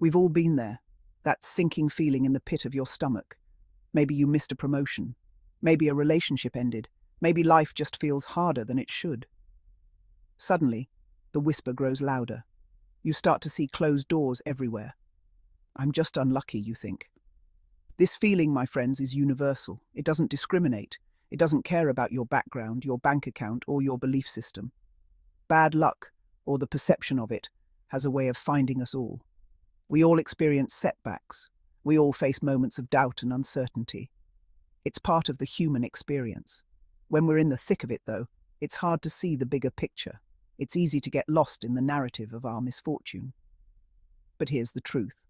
We've all been there, that sinking feeling in the pit of your stomach. Maybe you missed a promotion. Maybe a relationship ended. Maybe life just feels harder than it should. Suddenly, the whisper grows louder. You start to see closed doors everywhere. I'm just unlucky, you think. This feeling, my friends, is universal. It doesn't discriminate. It doesn't care about your background, your bank account, or your belief system. Bad luck, or the perception of it, has a way of finding us all. We all experience setbacks. We all face moments of doubt and uncertainty. It's part of the human experience. When we're in the thick of it, though, it's hard to see the bigger picture. It's easy to get lost in the narrative of our misfortune. But here's the truth.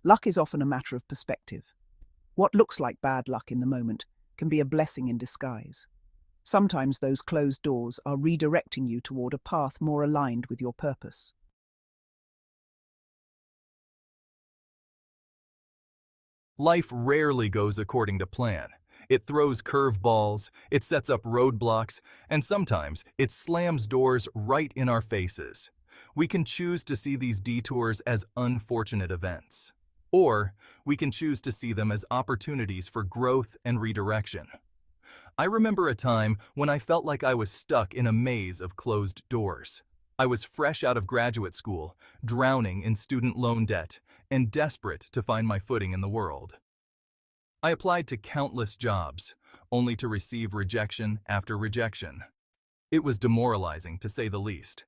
Luck is often a matter of perspective. What looks like bad luck in the moment can be a blessing in disguise. Sometimes those closed doors are redirecting you toward a path more aligned with your purpose. Life rarely goes according to plan. It throws curveballs, it sets up roadblocks, and sometimes it slams doors right in our faces. We can choose to see these detours as unfortunate events, or we can choose to see them as opportunities for growth and redirection. I remember a time when I felt like I was stuck in a maze of closed doors. I was fresh out of graduate school, drowning in student loan debt, and desperate to find my footing in the world. I applied to countless jobs, only to receive rejection after rejection. It was demoralizing, to say the least.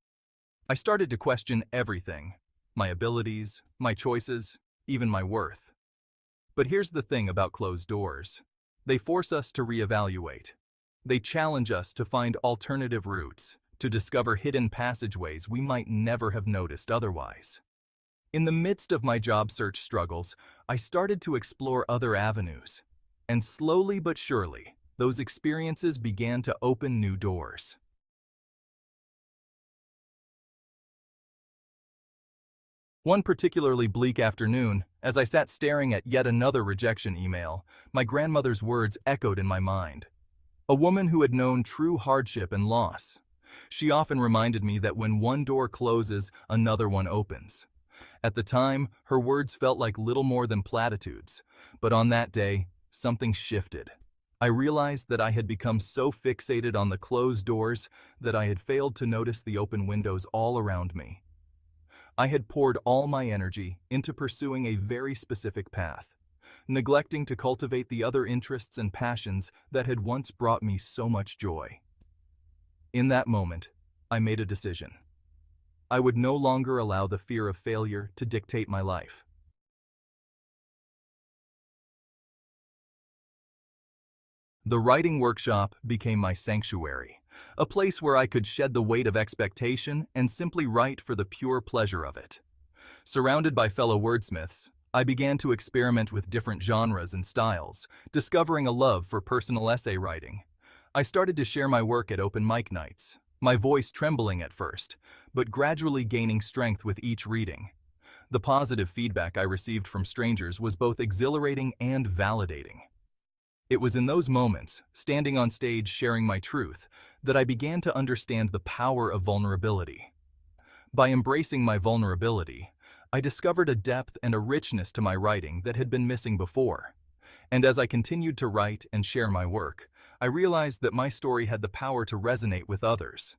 I started to question everything: my abilities, my choices, even my worth. But here's the thing about closed doors. They force us to reevaluate. They challenge us to find alternative routes, to discover hidden passageways we might never have noticed otherwise. In the midst of my job search struggles, I started to explore other avenues. And slowly but surely, those experiences began to open new doors. One particularly bleak afternoon, as I sat staring at yet another rejection email, my grandmother's words echoed in my mind. A woman who had known true hardship and loss. She often reminded me that when one door closes, another one opens. At the time, her words felt like little more than platitudes, but on that day, something shifted. I realized that I had become so fixated on the closed doors that I had failed to notice the open windows all around me. I had poured all my energy into pursuing a very specific path, neglecting to cultivate the other interests and passions that had once brought me so much joy. In that moment, I made a decision. I would no longer allow the fear of failure to dictate my life. The writing workshop became my sanctuary, a place where I could shed the weight of expectation and simply write for the pure pleasure of it. Surrounded by fellow wordsmiths, I began to experiment with different genres and styles, discovering a love for personal essay writing. I started to share my work at open mic nights, my voice trembling at first, but gradually gaining strength with each reading. The positive feedback I received from strangers was both exhilarating and validating. It was in those moments, standing on stage sharing my truth, that I began to understand the power of vulnerability. By embracing my vulnerability, I discovered a depth and a richness to my writing that had been missing before. And as I continued to write and share my work, I realized that my story had the power to resonate with others.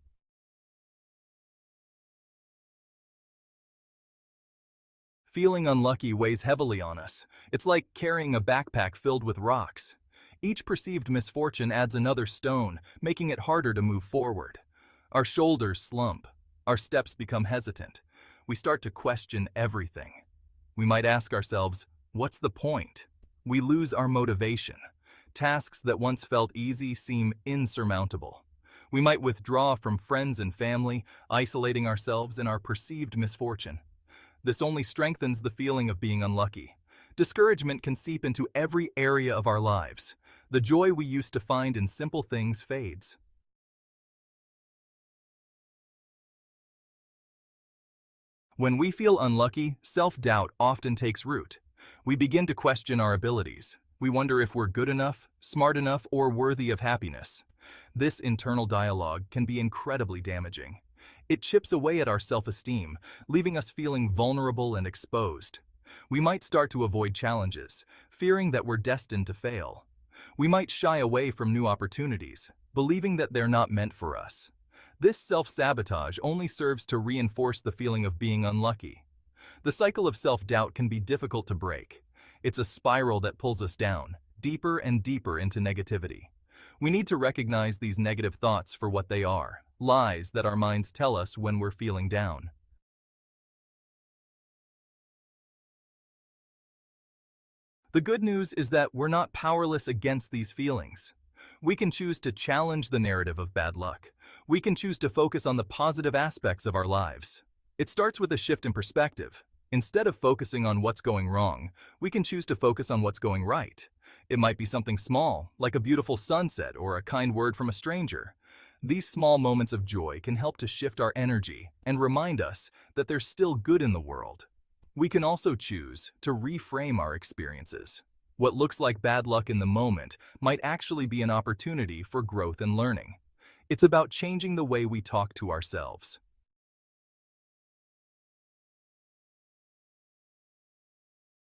Feeling unlucky weighs heavily on us. It's like carrying a backpack filled with rocks. Each perceived misfortune adds another stone, making it harder to move forward. Our shoulders slump. Our steps become hesitant. We start to question everything. We might ask ourselves, what's the point? We lose our motivation. Tasks that once felt easy seem insurmountable. We might withdraw from friends and family, isolating ourselves in our perceived misfortune. This only strengthens the feeling of being unlucky. Discouragement can seep into every area of our lives. The joy we used to find in simple things fades. When we feel unlucky, self-doubt often takes root. We begin to question our abilities. We wonder if we're good enough, smart enough, or worthy of happiness. This internal dialogue can be incredibly damaging. It chips away at our self-esteem, leaving us feeling vulnerable and exposed. We might start to avoid challenges, fearing that we're destined to fail. We might shy away from new opportunities, believing that they're not meant for us. This self-sabotage only serves to reinforce the feeling of being unlucky. The cycle of self-doubt can be difficult to break. It's a spiral that pulls us down, deeper and deeper into negativity. We need to recognize these negative thoughts for what they are, lies that our minds tell us when we're feeling down. The good news is that we're not powerless against these feelings. We can choose to challenge the narrative of bad luck. We can choose to focus on the positive aspects of our lives. It starts with a shift in perspective. Instead of focusing on what's going wrong, we can choose to focus on what's going right. It might be something small, like a beautiful sunset or a kind word from a stranger. These small moments of joy can help to shift our energy and remind us that there's still good in the world. We can also choose to reframe our experiences. What looks like bad luck in the moment might actually be an opportunity for growth and learning. It's about changing the way we talk to ourselves.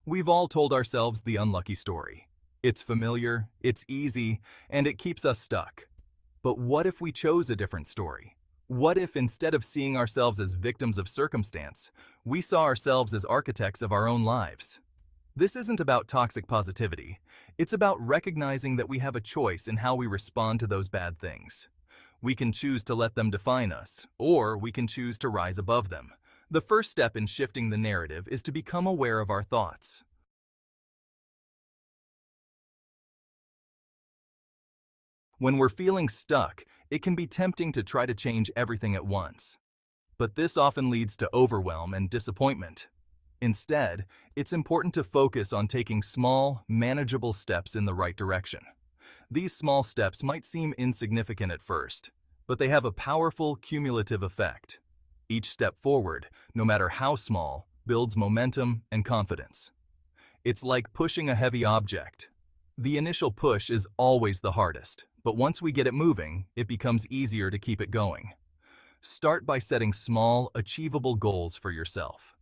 We've all told ourselves the unlucky story. It's familiar, it's easy, and it keeps us stuck. But what if we chose a different story? What if instead of seeing ourselves as victims of circumstance, we saw ourselves as architects of our own lives? This isn't about toxic positivity. It's about recognizing that we have a choice in how we respond to those bad things. We can choose to let them define us, or we can choose to rise above them. The first step in shifting the narrative is to become aware of our thoughts. When we're feeling stuck, it can be tempting to try to change everything at once. But this often leads to overwhelm and disappointment. Instead, it's important to focus on taking small, manageable steps in the right direction. These small steps might seem insignificant at first, but they have a powerful cumulative effect. Each step forward, no matter how small, builds momentum and confidence. It's like pushing a heavy object. The initial push is always the hardest, but once we get it moving, it becomes easier to keep it going. Start by setting small, achievable goals for yourself.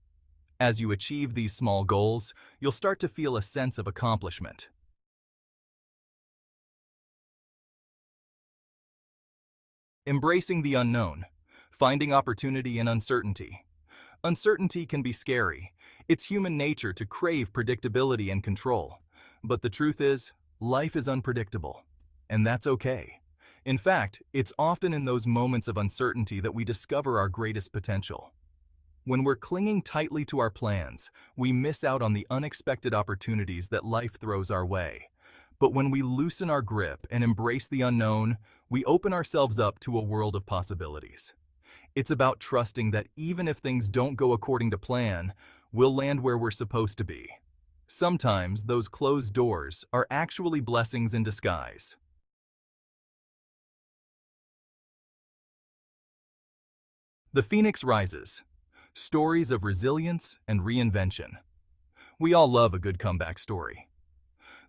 As you achieve these small goals, you'll start to feel a sense of accomplishment. Embracing the unknown, finding opportunity in uncertainty. Uncertainty can be scary. It's human nature to crave predictability and control. But the truth is, life is unpredictable, and that's okay. In fact, it's often in those moments of uncertainty that we discover our greatest potential. When we're clinging tightly to our plans, we miss out on the unexpected opportunities that life throws our way. But when we loosen our grip and embrace the unknown, we open ourselves up to a world of possibilities. It's about trusting that even if things don't go according to plan, we'll land where we're supposed to be. Sometimes those closed doors are actually blessings in disguise. The Phoenix Rises. Stories of resilience and reinvention. We all love a good comeback story.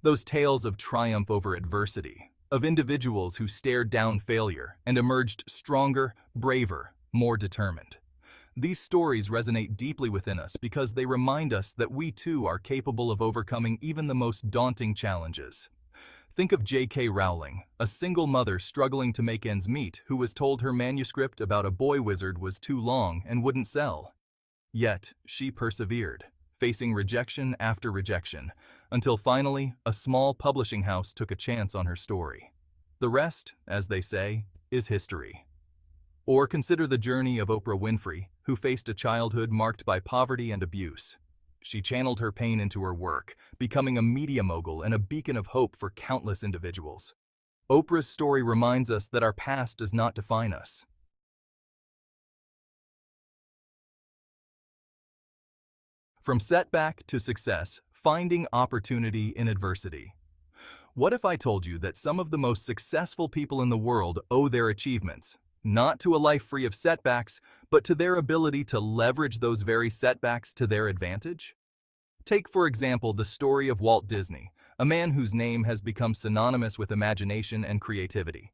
Those tales of triumph over adversity, of individuals who stared down failure and emerged stronger, braver, more determined. These stories resonate deeply within us because they remind us that we too are capable of overcoming even the most daunting challenges. Think of J.K. Rowling, a single mother struggling to make ends meet who was told her manuscript about a boy wizard was too long and wouldn't sell. Yet, she persevered, facing rejection after rejection, until finally, a small publishing house took a chance on her story. The rest, as they say, is history. Or consider the journey of Oprah Winfrey, who faced a childhood marked by poverty and abuse. She channeled her pain into her work, becoming a media mogul and a beacon of hope for countless individuals. Oprah's story reminds us that our past does not define us. From setback to success, finding opportunity in adversity. What if I told you that some of the most successful people in the world owe their achievements, not to a life free of setbacks, but to their ability to leverage those very setbacks to their advantage? Take, for example, the story of Walt Disney, a man whose name has become synonymous with imagination and creativity.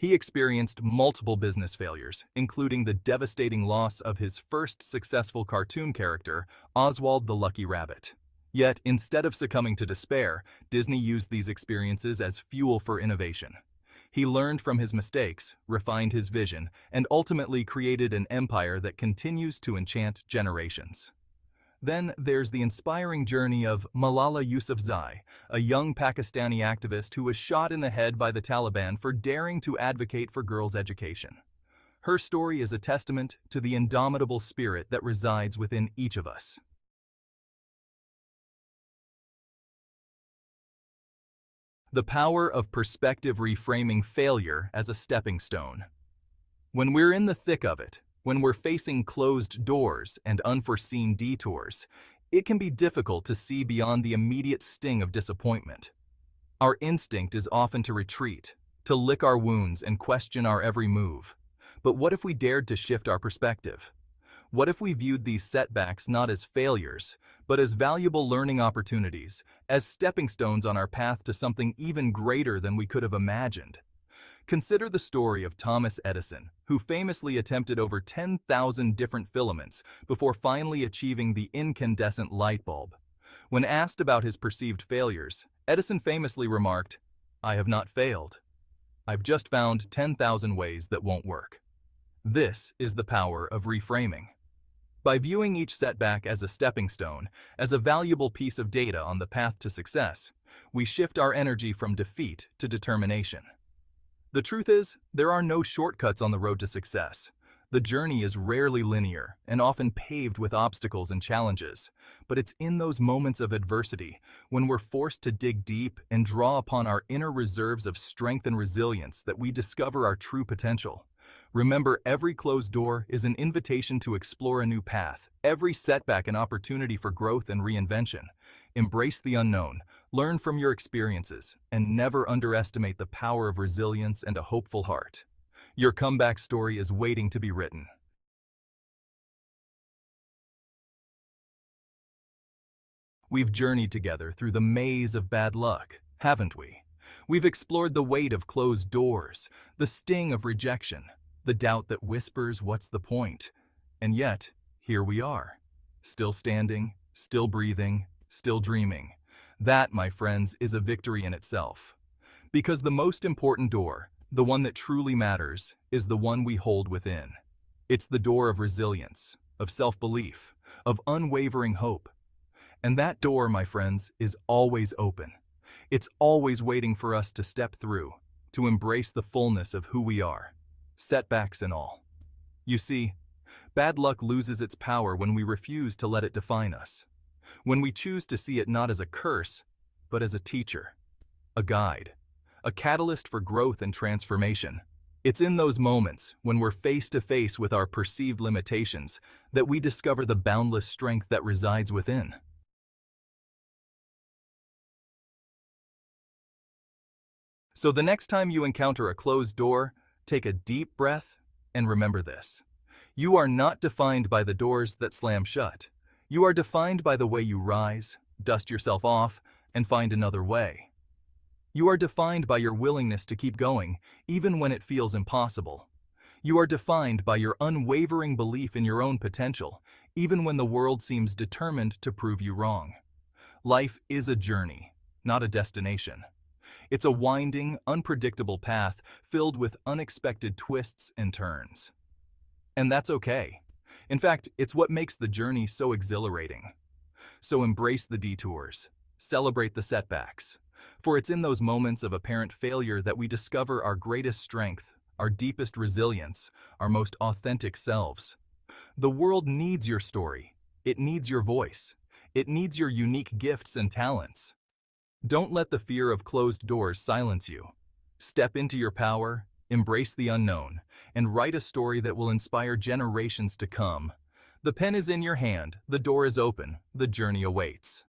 He experienced multiple business failures, including the devastating loss of his first successful cartoon character, Oswald the Lucky Rabbit. Yet, instead of succumbing to despair, Disney used these experiences as fuel for innovation. He learned from his mistakes, refined his vision, and ultimately created an empire that continues to enchant generations. Then there's the inspiring journey of Malala Yousafzai, a young Pakistani activist who was shot in the head by the Taliban for daring to advocate for girls' education. Her story is a testament to the indomitable spirit that resides within each of us. The power of perspective reframing failure as a stepping stone. When we're in the thick of it, when we're facing closed doors and unforeseen detours, it can be difficult to see beyond the immediate sting of disappointment. Our instinct is often to retreat, to lick our wounds and question our every move. But what if we dared to shift our perspective? What if we viewed these setbacks not as failures, but as valuable learning opportunities, as stepping stones on our path to something even greater than we could have imagined? Consider the story of Thomas Edison, who famously attempted over 10,000 different filaments before finally achieving the incandescent light bulb. When asked about his perceived failures, Edison famously remarked, "I have not failed. I've just found 10,000 ways that won't work." This is the power of reframing. By viewing each setback as a stepping stone, as a valuable piece of data on the path to success, we shift our energy from defeat to determination. The truth is, there are no shortcuts on the road to success. The journey is rarely linear and often paved with obstacles and challenges, but it's in those moments of adversity, when we're forced to dig deep and draw upon our inner reserves of strength and resilience, that we discover our true potential. Remember, every closed door is an invitation to explore a new path, every setback an opportunity for growth and reinvention. Embrace the unknown, learn from your experiences, and never underestimate the power of resilience and a hopeful heart. Your comeback story is waiting to be written. We've journeyed together through the maze of bad luck, haven't we? We've explored the weight of closed doors, the sting of rejection, the doubt that whispers, "What's the point?" And yet, here we are, still standing, still breathing, still dreaming. That, my friends, is a victory in itself. Because the most important door, the one that truly matters, is the one we hold within. It's the door of resilience, of self-belief, of unwavering hope. And that door, my friends, is always open. It's always waiting for us to step through, to embrace the fullness of who we are, setbacks and all. You see, bad luck loses its power when we refuse to let it define us. When we choose to see it not as a curse, but as a teacher, a guide, a catalyst for growth and transformation. It's in those moments, when we're face to face with our perceived limitations, that we discover the boundless strength that resides within. So the next time you encounter a closed door, take a deep breath and remember this. You are not defined by the doors that slam shut. You are defined by the way you rise, dust yourself off, and find another way. You are defined by your willingness to keep going, even when it feels impossible. You are defined by your unwavering belief in your own potential, even when the world seems determined to prove you wrong. Life is a journey, not a destination. It's a winding, unpredictable path filled with unexpected twists and turns. And that's okay. In fact, it's what makes the journey so exhilarating. So embrace the detours, celebrate the setbacks, for it's in those moments of apparent failure that we discover our greatest strength, our deepest resilience, our most authentic selves. The world needs your story. It needs your voice. It needs your unique gifts and talents. Don't let the fear of closed doors silence you. Step into your power, embrace the unknown, and write a story that will inspire generations to come. The pen is in your hand, the door is open, the journey awaits.